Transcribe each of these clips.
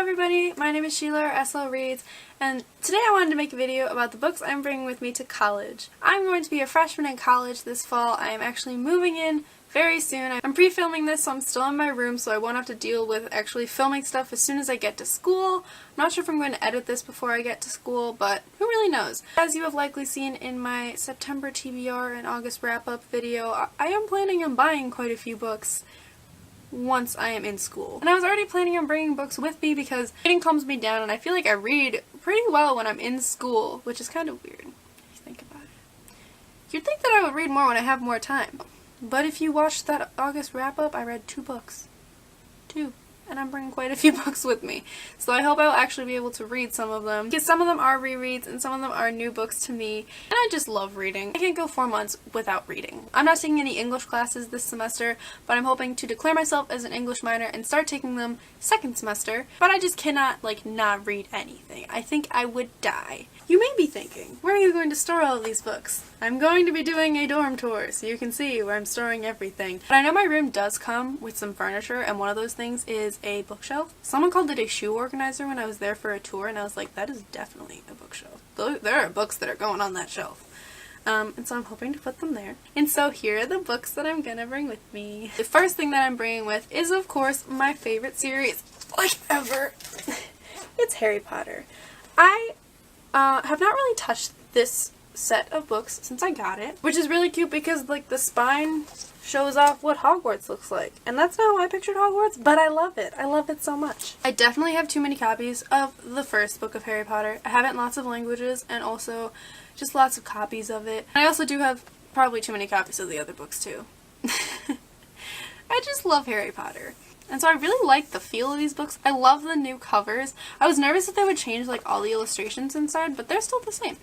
everybody, my name is Sheila or SL Reads, and today I wanted to make a video about the books I'm bringing with me to college. I'm going to be a freshman in college this fall. I am actually moving in very soon. I'm pre-filming this, so I'm still in my room, so I won't have to deal with actually filming stuff as soon as I get to school. I'm not sure if I'm going to edit this before I get to school, but who really knows? As you have likely seen in my September TBR and August wrap-up video, I am planning on buying quite a few books once I am in school. And I was already planning on bringing books with me because reading calms me down, and I feel like I read pretty well when I'm in school, which is kind of weird if you think about it. You'd think that I would read more when I have more time. But if you watched that August wrap-up, I read 2 books. 2. And I'm bringing quite a few books with me. So I hope I'll actually be able to read some of them. Because some of them are rereads and some of them are new books to me. And I just love reading. I can't go 4 months without reading. I'm not taking any English classes this semester, but I'm hoping to declare myself as an English minor and start taking them second semester. But I just cannot, not read anything. I think I would die. You may be thinking, where are you going to store all of these books? I'm going to be doing a dorm tour, so you can see where I'm storing everything. But I know my room does come with some furniture, and one of those things is a bookshelf. Someone called it a shoe organizer when I was there for a tour, and I was like, that is definitely a bookshelf. There are books that are going on that shelf. And so I'm hoping to put them there. And so here are the books that I'm gonna bring with me. The first thing that I'm bringing with is, of course, my favorite series, ever. It's Harry Potter. I have not really touched this set of books since I got it, which is really cute because the spine shows off what Hogwarts looks like, and that's not how I pictured Hogwarts, but I love it. I love it so much. I definitely have too many copies of the first book of Harry Potter. I have it in lots of languages and also just lots of copies of it. I also do have probably too many copies of the other books too. I just love Harry Potter. And so I really like the feel of these books. I love the new covers. I was nervous that they would change all the illustrations inside, but they're still the same.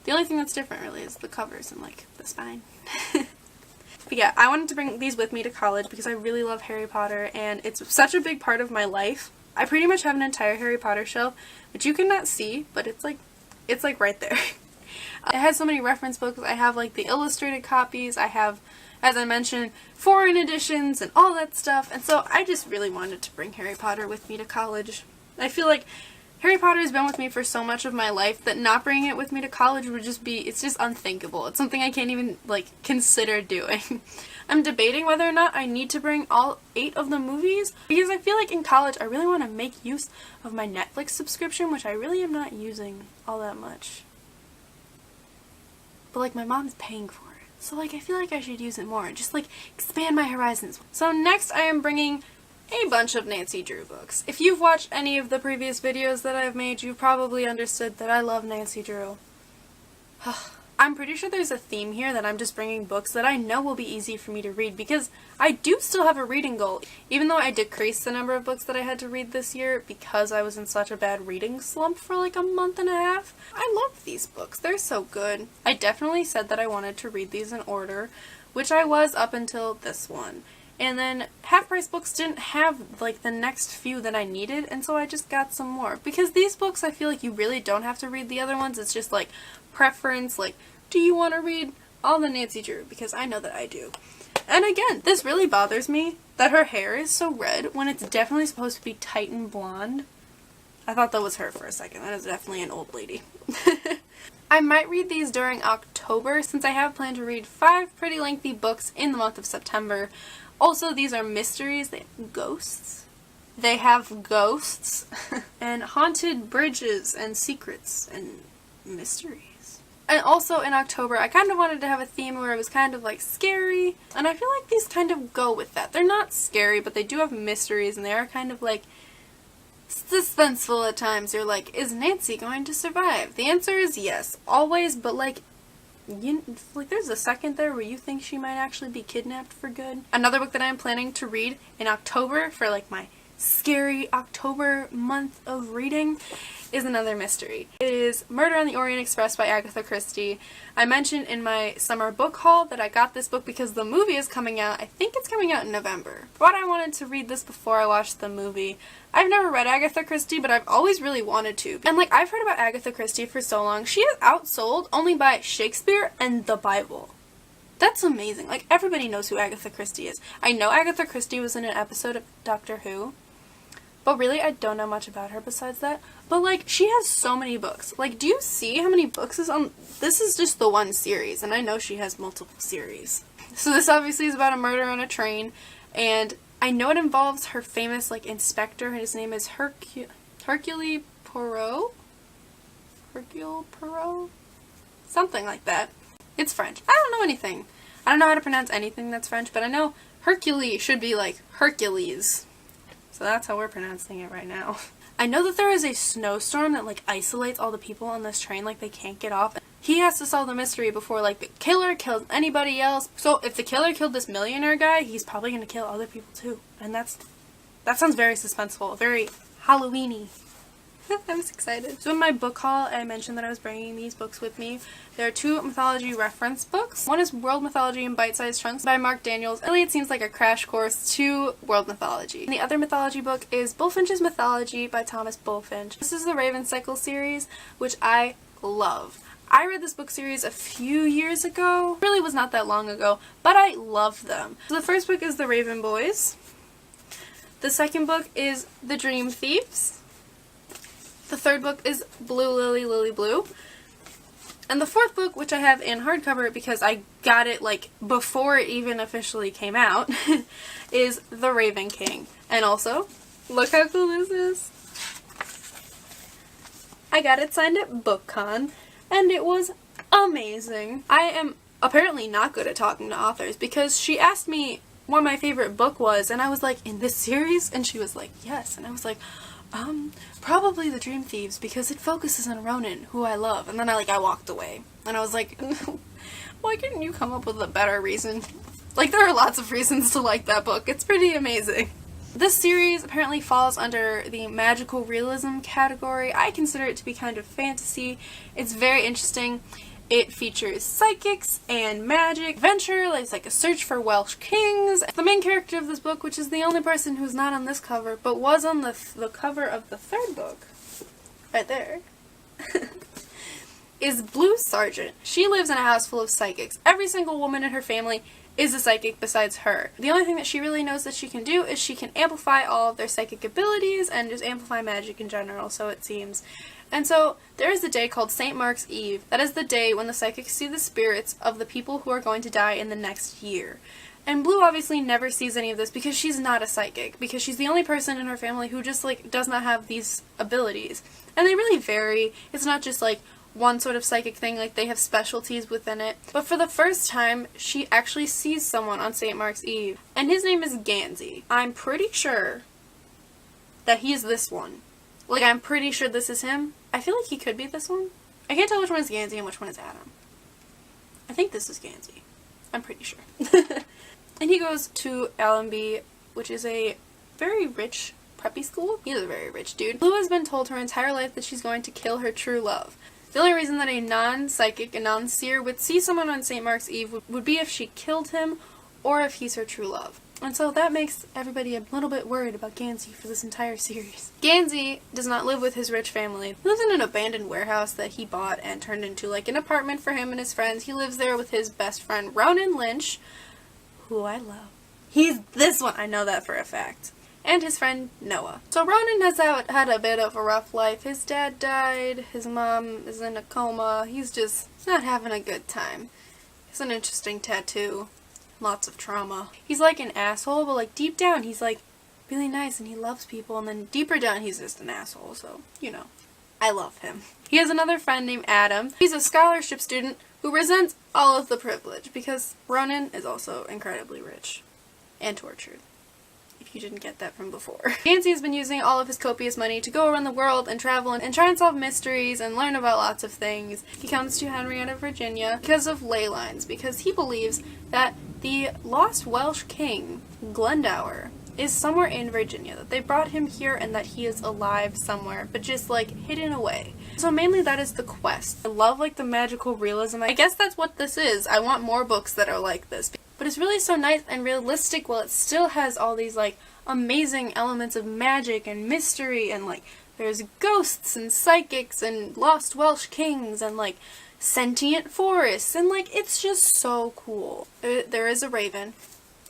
The only thing that's different really is the covers and the spine. But yeah, I wanted to bring these with me to college because I really love Harry Potter and it's such a big part of my life. I pretty much have an entire Harry Potter shelf, which you cannot see, but it's right there. It has so many reference books. I have the illustrated copies. I have, as I mentioned, foreign editions and all that stuff. And so I just really wanted to bring Harry Potter with me to college. I feel like Harry Potter has been with me for so much of my life that not bringing it with me to college would just be, it's just unthinkable. It's something I can't even, consider doing. I'm debating whether or not I need to bring all 8 of the movies, because I feel like in college I really want to make use of my Netflix subscription, which I really am not using all that much. But, my mom's paying for it. So, I feel like I should use it more and just, expand my horizons. So next I am bringing a bunch of Nancy Drew books. If you've watched any of the previous videos that I've made, you've probably understood that I love Nancy Drew. I'm pretty sure there's a theme here that I'm just bringing books that I know will be easy for me to read because I do still have a reading goal. Even though I decreased the number of books that I had to read this year because I was in such a bad reading slump for a month and a half, I love these books. They're so good. I definitely said that I wanted to read these in order, which I was up until this one. And then Half Price Books didn't have the next few that I needed, and so I just got some more. Because these books I feel you really don't have to read the other ones. It's just preference, do you want to read all the Nancy Drew? Because I know that I do. And again, this really bothers me that her hair is so red when it's definitely supposed to be Titan blonde. I thought that was her for a second. That is definitely an old lady. I might read these during October since I have planned to read 5 pretty lengthy books in the month of September. Also, these are mysteries. They have ghosts. They have ghosts. And haunted bridges and secrets and mysteries. And also in October, I kind of wanted to have a theme where it was kind of scary. And I feel like these kind of go with that. They're not scary, but they do have mysteries and they are kind of suspenseful at times. You're is Nancy going to survive? The answer is yes. Always, but there's a second there where you think she might actually be kidnapped for good. Another book that I'm planning to read in October for my scary October month of reading is another mystery. It is Murder on the Orient Express by Agatha Christie. I mentioned in my summer book haul that I got this book because the movie is coming out. I think it's coming out in November. But I wanted to read this before I watched the movie. I've never read Agatha Christie, but I've always really wanted to. And I've heard about Agatha Christie for so long. She is outsold only by Shakespeare and the Bible. That's amazing. Everybody knows who Agatha Christie is. I know Agatha Christie was in an episode of Doctor Who. But really, I don't know much about her besides that. But, like, she has so many books. Like, do you see how many books is on... This is just the one series, and I know she has multiple series. So this obviously is about a murder on a train, and I know it involves her famous, like, inspector. His name is Hercule Poirot? Hercule Poirot? Something like that. It's French. I don't know anything. I don't know how to pronounce anything that's French, but I know Hercule should be like Hercules. So that's how we're pronouncing it right now. I know that there is a snowstorm that, like, isolates all the people on this train, like, they can't get off. He has to solve the mystery before, like, the killer kills anybody else. So if the killer killed this millionaire guy, he's probably gonna kill other people too. And that sounds very suspenseful, very Halloween-y. I was excited. So in my book haul, I mentioned that I was bringing these books with me. There are 2 mythology reference books. One is World Mythology in Bite-Sized Chunks by Mark Daniels. Really, it seems like a crash course to world mythology. And the other mythology book is Bullfinch's Mythology by Thomas Bullfinch. This is the Raven Cycle series, which I love. I read this book series a few years ago. It really was not that long ago, but I love them. So the first book is The Raven Boys. The second book is The Dream Thieves. The third book is Blue Lily, Lily Blue. And the fourth book, which I have in hardcover because I got it, like, before it even officially came out, is The Raven King. And also, look how cool this is. I got it signed at BookCon, and it was amazing. I am apparently not good at talking to authors because she asked me what my favorite book was, and I was like, in this series? And she was like, yes. And I was like, probably The Dream Thieves because it focuses on Ronan, who I love. And then I walked away. And I was like, why couldn't you come up with a better reason? Like, there are lots of reasons to like that book. It's pretty amazing. This series apparently falls under the magical realism category. I consider it to be kind of fantasy. It's very interesting. It features psychics and magic, adventure, it's like a search for Welsh kings. The main character of this book, which is the only person who's not on this cover, but was on the cover of the third book, right there, is Blue Sargent. She lives in a house full of psychics. Every single woman in her family is a psychic besides her. The only thing that she really knows that she can do is she can amplify all of their psychic abilities and just amplify magic in general, so it seems. And so, there is a day called St. Mark's Eve. That is the day when the psychics see the spirits of the people who are going to die in the next year. And Blue obviously never sees any of this because she's not a psychic, because she's the only person in her family who just, like, does not have these abilities. And they really vary. It's not just, like, one sort of psychic thing, like, they have specialties within it. But for the first time, she actually sees someone on St. Mark's Eve. And his name is Gansey. I'm pretty sure that he's this one. Like, I'm pretty sure this is him. I feel like he could be this one. I can't tell which one is Gansey and which one is Adam. I think this is Gansey. I'm pretty sure. And he goes to Allenby, which is a very rich preppy school. He's a very rich dude. Blue has been told her entire life that she's going to kill her true love. The only reason that a non-psychic, a non-seer would see someone on St. Mark's Eve would be if she killed him or if he's her true love. And so that makes everybody a little bit worried about Gansey for this entire series. Gansey does not live with his rich family. He lives in an abandoned warehouse that he bought and turned into like an apartment for him and his friends. He lives there with his best friend Ronan Lynch, who I love. He's this one, I know that for a fact. And his friend Noah. So Ronan has had a bit of a rough life. His dad died, his mom is in a coma, he's not having a good time. He has an interesting tattoo. Lots of trauma. He's like an asshole, but like deep down he's like really nice and he loves people, and then deeper down he's just an asshole, so, you know, I love him. He has another friend named Adam. He's a scholarship student who resents all of the privilege because Ronan is also incredibly rich and tortured, if you didn't get that from before. Gansey has been using all of his copious money to go around the world and travel and try and solve mysteries and learn about lots of things. He comes to Henrietta, Virginia because of ley lines, because he believes that the lost Welsh king, Glendower, is somewhere in Virginia, that they brought him here and that he is alive somewhere, but just like hidden away. So mainly that is the quest. I love like the magical realism. I guess that's what this is. I want more books that are like this. But it's really so nice and realistic while it still has all these like amazing elements of magic and mystery, and like there's ghosts and psychics and lost Welsh kings and like sentient forests, and like it's just so cool. There is a raven.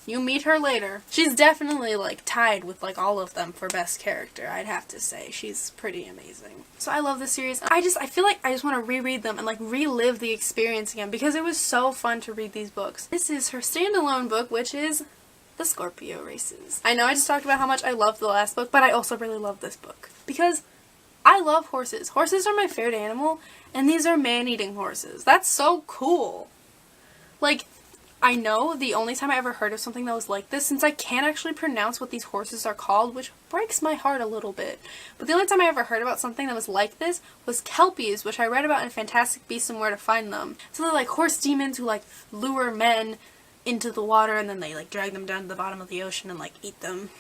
You meet her later. She's definitely, like, tied with, like, all of them for best character, I'd have to say. She's pretty amazing. So I love this series. I feel like I just want to reread them and, like, relive the experience again because it was so fun to read these books. This is her standalone book, which is The Scorpio Races. I know I just talked about how much I loved the last book, but I also really love this book because I love horses. Horses are my favorite animal, and these are man-eating horses. That's so cool. Like, I know the only time I ever heard of something that was like this, since I can't actually pronounce what these horses are called, which breaks my heart a little bit, but the only time I ever heard about something that was like this was kelpies, which I read about in Fantastic Beasts and Where to Find Them. So they're like horse demons who, like, lure men into the water and then they, like, drag them down to the bottom of the ocean and, like, eat them.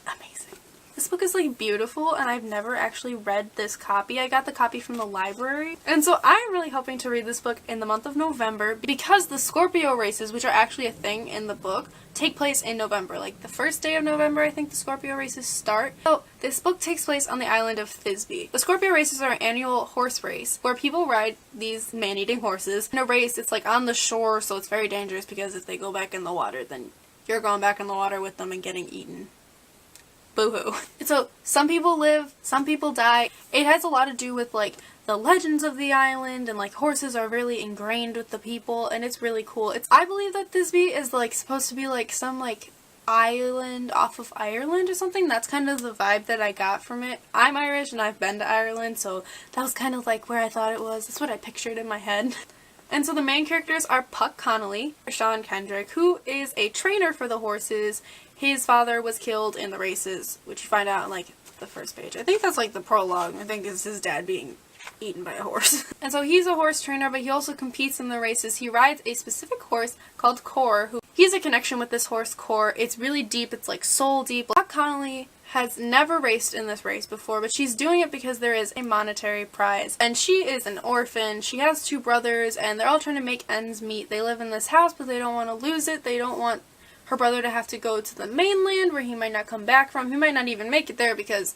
Amazing. This book is, like, beautiful, and I've never actually read this copy. I got the copy from the library, and so I'm really hoping to read this book in the month of November because the Scorpio races, which are actually a thing in the book, take place in November. Like, the first day of November, I think the Scorpio races start. So, this book takes place on the island of Thisbe. The Scorpio races are an annual horse race where people ride these man-eating horses. In a race, it's, like, on the shore, so it's very dangerous because if they go back in the water, then you're going back in the water with them and getting eaten. Boo-hoo. So, some people live, some people die. It has a lot to do with, like, the legends of the island, and, like, horses are really ingrained with the people, and it's really cool. I believe that Thisbe is, like, supposed to be, like, some, like, island off of Ireland or something. That's kind of the vibe that I got from it. I'm Irish, and I've been to Ireland, so that was kind of, like, where I thought it was. That's what I pictured in my head. And so the main characters are Puck Connolly, Sean Kendrick, who is a trainer for the horses. His father was killed in the races, which you find out on, like, the first page. I think that's, like, the prologue. I think it's his dad being eaten by a horse. And so he's a horse trainer, but he also competes in the races. He rides a specific horse called Core, who he has a connection with this horse, Core. It's really deep. It's, like, soul deep. Puck Connolly has never raced in this race before, but she's doing it because there is a monetary prize. And she is an orphan. She has 2 brothers, and they're all trying to make ends meet. They live in this house, but they don't want to lose it. They don't want her brother to have to go to the mainland where he might not come back from. He might not even make it there because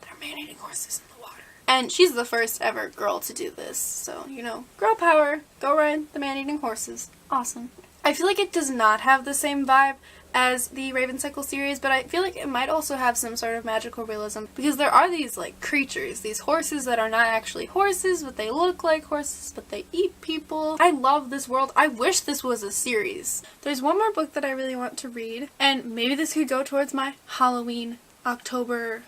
they're man-eating horses in the water. And she's the first ever girl to do this. So, you know, girl power. Go ride the man-eating horses. Awesome. I feel like it does not have the same vibe as the Ravencycle series, but I feel like it might also have some sort of magical realism because there are these, like, creatures, these horses that are not actually horses, but they look like horses, but they eat people. I love this world. I wish this was a series. There's one more book that I really want to read, and maybe this could go towards my Halloween, October,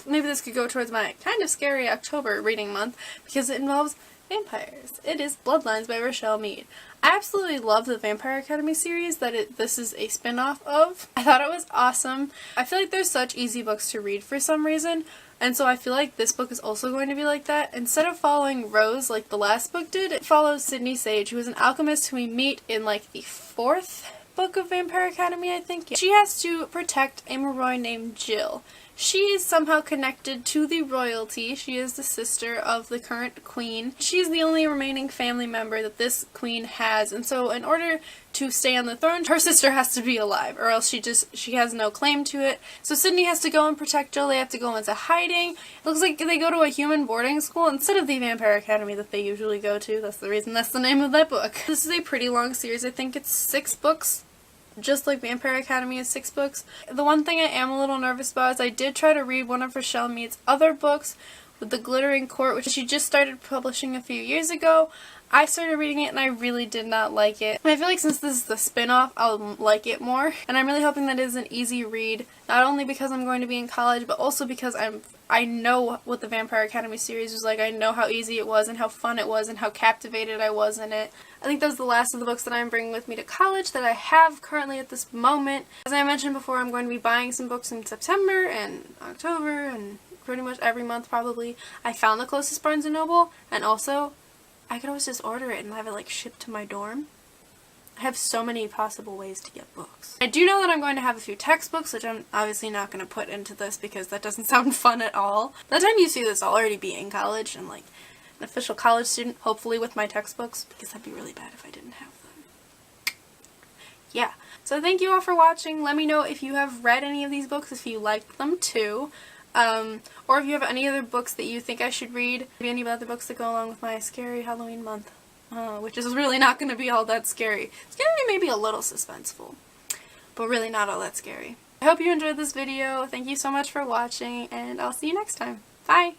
maybe this could go towards my kind of scary October reading month because it involves vampires. It is Bloodlines by Rochelle Mead. I absolutely love the Vampire Academy series that this is a spin-off of. I thought it was awesome. I feel like there's such easy books to read for some reason, and so I feel like this book is also going to be like that. Instead of following Rose like the last book did, it follows Sydney Sage, who is an alchemist who we meet in, like, the 4th book of Vampire Academy, I think. She has to protect a Moroi named Jill. She is somehow connected to the royalty. She is the sister of the current queen. She's the only remaining family member that this queen has, and so in order to stay on the throne, her sister has to be alive, or else she has no claim to it. So Sydney has to go and protect Jill. They have to go into hiding. It looks like they go to a human boarding school instead of the Vampire Academy that they usually go to. That's the reason that's the name of that book. This is a pretty long series. I think it's 6 books. Just like Vampire Academy is 6 books. The one thing I am a little nervous about is I did try to read one of Rochelle Mead's other books with The Glittering Court, which she just started publishing a few years ago. I started reading it and I really did not like it. And I feel like since this is the spin-off, I'll like it more. And I'm really hoping that it is an easy read, not only because I'm going to be in college, but also because I know what the Vampire Academy series was like. I know how easy it was and how fun it was and how captivated I was in it. I think that was the last of the books that I'm bringing with me to college that I have currently at this moment. As I mentioned before, I'm going to be buying some books in September and October and pretty much every month probably. I found the closest Barnes & Noble, and also I could always just order it and have it, like, shipped to my dorm. I have so many possible ways to get books. I do know that I'm going to have a few textbooks, which I'm obviously not going to put into this because that doesn't sound fun at all. By the time you see this, I'll already be in college and, like, an official college student, hopefully with my textbooks, because that'd be really bad if I didn't have them. Yeah, so thank you all for watching. Let me know if you have read any of these books, if you liked them too. Or if you have any other books that you think I should read. Maybe any other books that go along with my scary Halloween month. Which is really not going to be all that scary. It's going to be maybe a little suspenseful. but really not all that scary. I hope you enjoyed this video. Thank you so much for watching, and I'll see you next time. Bye!